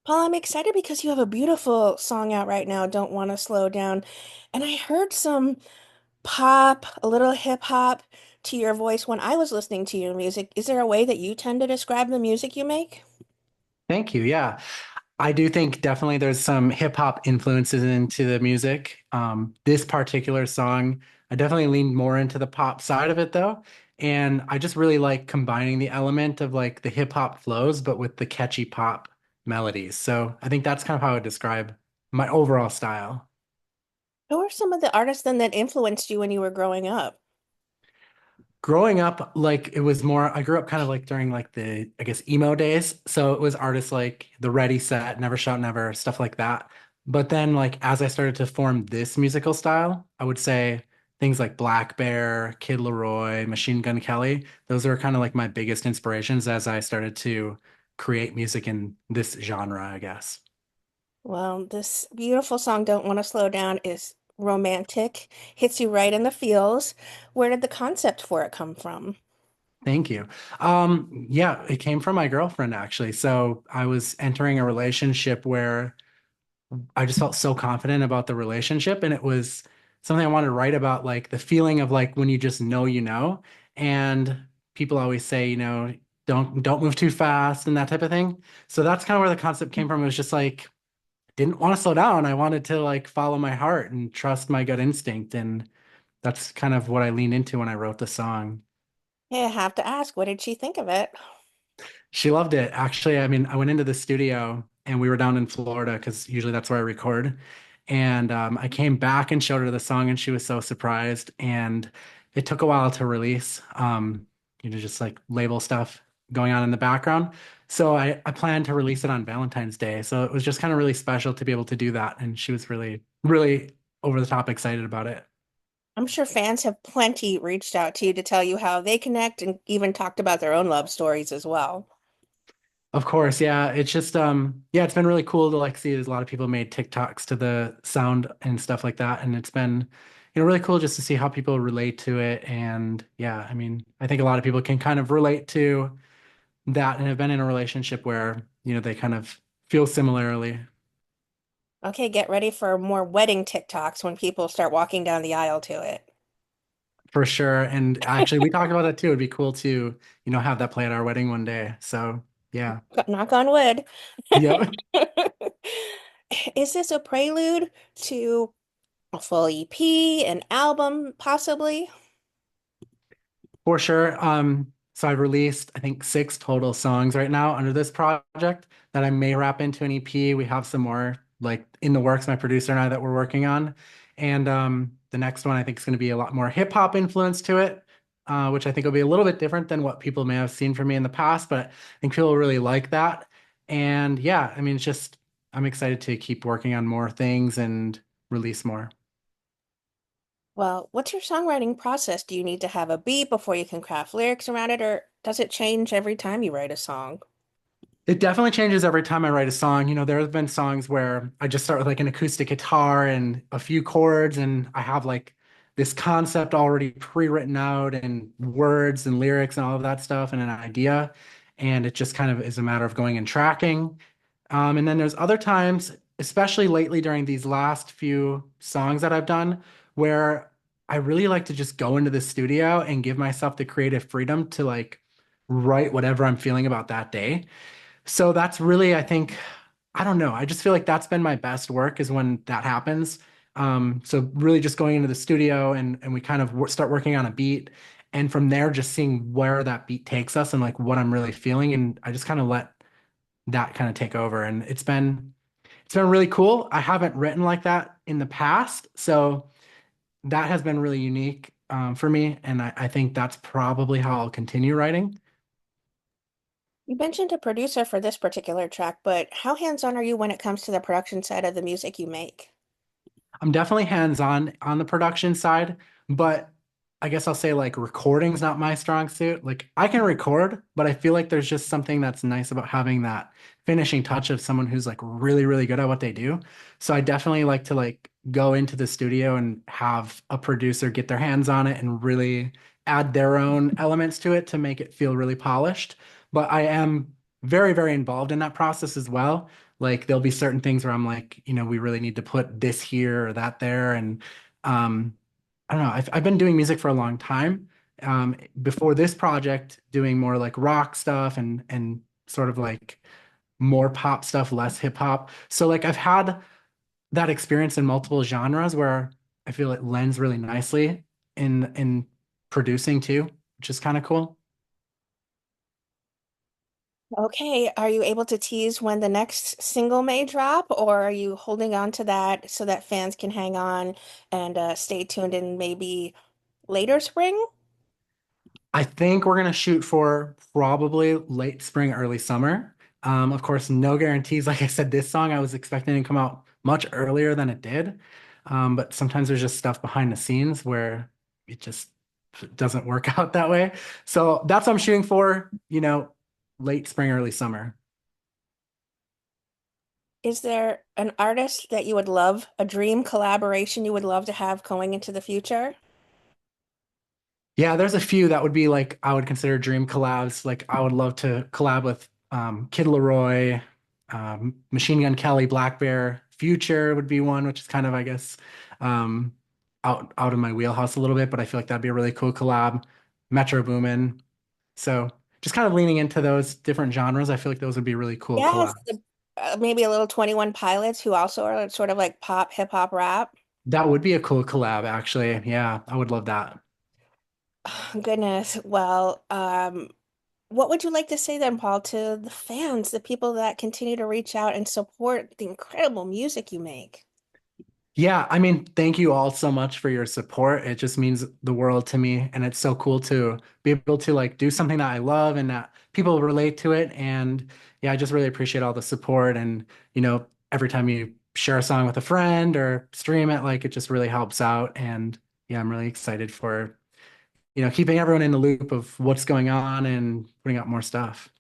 Paul, I'm excited because you have a beautiful song out right now, Don't Want to Slow Down. And I heard some pop, a little hip hop to your voice when I was listening to your music. Is there a way that you tend to describe the music you make? Thank you. Yeah. I do think definitely there's some hip hop influences into the music. This particular song, I definitely leaned more into the pop side of it though. And I just really like combining the element of like the hip hop flows, but with the catchy pop melodies. So I think that's kind of how I would describe my overall style. Who are some of the artists then that influenced you when you were growing up? Growing up, like it was more, I grew up kind of like during like the, I guess, emo days. So it was artists like The Ready Set, Never Shout Never, stuff like that. But then, like, as I started to form this musical style, I would say things like Black Bear, Kid Laroi, Machine Gun Kelly, those are kind of like my biggest inspirations as I started to create music in this genre, I guess. Well, this beautiful song, Don't Want to Slow Down, is romantic, hits you right in the feels. Where did the concept for it come from? Thank you. Yeah, it came from my girlfriend actually. So I was entering a relationship where I just felt so confident about the relationship, and it was something I wanted to write about, like the feeling of like when you just know you know. And people always say, don't move too fast and that type of thing. So that's kind of where the concept came from. It was just like didn't want to slow down. I wanted to like follow my heart and trust my gut instinct, and that's kind of what I leaned into when I wrote the song. Yeah, I have to ask, what did she think of it? She loved it. Actually, I mean, I went into the studio and we were down in Florida because usually that's where I record. And I came back and showed her the song, and she was so surprised. And it took a while to release, just like label stuff going on in the background. So I planned to release it on Valentine's Day. So it was just kind of really special to be able to do that. And she was really, really over the top excited about it. I'm sure fans have plenty reached out to you to tell you how they connect and even talked about their own love stories as well. Of course, yeah. It's just yeah, it's been really cool to like see a lot of people made TikToks to the sound and stuff like that. And it's been, really cool just to see how people relate to it. And yeah, I mean, I think a lot of people can kind of relate to that and have been in a relationship where, they kind of feel similarly Okay, get ready for more wedding TikToks when people start walking down the aisle to it. for sure. And actually we talked about that too. It'd be cool to, have that play at our wedding one day. So yeah. Knock on wood. Yep. Is this a prelude to a full EP, an album, possibly? For sure. So I've released, I think, 6 total songs right now under this project that I may wrap into an EP. We have some more like in the works, my producer and I, that we're working on. And the next one I think is going to be a lot more hip hop influence to it, which I think will be a little bit different than what people may have seen from me in the past, but I think people really like that. And yeah, I mean, it's just I'm excited to keep working on more things and release more. Well, what's your songwriting process? Do you need to have a beat before you can craft lyrics around it, or does it change every time you write a song? It definitely changes every time I write a song. There have been songs where I just start with like an acoustic guitar and a few chords, and I have like this concept already pre-written out and words and lyrics and all of that stuff and an idea. And it just kind of is a matter of going and tracking. And then there's other times, especially lately during these last few songs that I've done, where I really like to just go into the studio and give myself the creative freedom to like write whatever I'm feeling about that day. So that's really, I think, I don't know. I just feel like that's been my best work is when that happens. So really just going into the studio and we kind of start working on a beat. And from there, just seeing where that beat takes us and like what I'm really feeling. And I just kind of let that kind of take over. And it's been really cool. I haven't written like that in the past. So that has been really unique for me. And I think that's probably how I'll continue writing. You mentioned a producer for this particular track, but how hands-on are you when it comes to the production side of the music you make? I'm definitely hands-on on the production side, but I guess I'll say like recording's not my strong suit. Like I can record, but I feel like there's just something that's nice about having that finishing touch of someone who's like really, really good at what they do. So I definitely like to like go into the studio and have a producer get their hands on it and really add their own elements to it to make it feel really polished. But I am very, very involved in that process as well. Like there'll be certain things where I'm like, we really need to put this here or that there. And um, I don't know, I've been doing music for a long time. Before this project, doing more like rock stuff and sort of like more pop stuff, less hip hop. So like I've had that experience in multiple genres where I feel it lends really nicely in producing too, which is kind of cool. Okay, are you able to tease when the next single may drop, or are you holding on to that so that fans can hang on and stay tuned in maybe later spring? I think we're gonna shoot for probably late spring, early summer. Of course, no guarantees. Like I said, this song I was expecting to come out much earlier than it did. But sometimes there's just stuff behind the scenes where it just doesn't work out that way. So that's what I'm shooting for, late spring, early summer. Is there an artist that you would love, a dream collaboration you would love to have going into the future? Yeah, there's a few that would be like I would consider dream collabs. Like I would love to collab with Kid Laroi, Machine Gun Kelly, Black Bear. Future would be one, which is kind of, I guess, um, out of my wheelhouse a little bit, but I feel like that'd be a really cool collab. Metro Boomin. So just kind of leaning into those different genres. I feel like those would be really cool Yes, collabs. maybe a little 21 Pilots who also are sort of like pop, hip hop, rap. That would be a cool collab, actually. Yeah, I would love that. Goodness. Well, what would you like to say then, Paul, to the fans, the people that continue to reach out and support the incredible music you make? Yeah, I mean, thank you all so much for your support. It just means the world to me, and it's so cool to be able to like do something that I love and that people relate to it. And yeah, I just really appreciate all the support. And every time you share a song with a friend or stream it, like it just really helps out. And yeah, I'm really excited for keeping everyone in the loop of what's going on and putting out more stuff.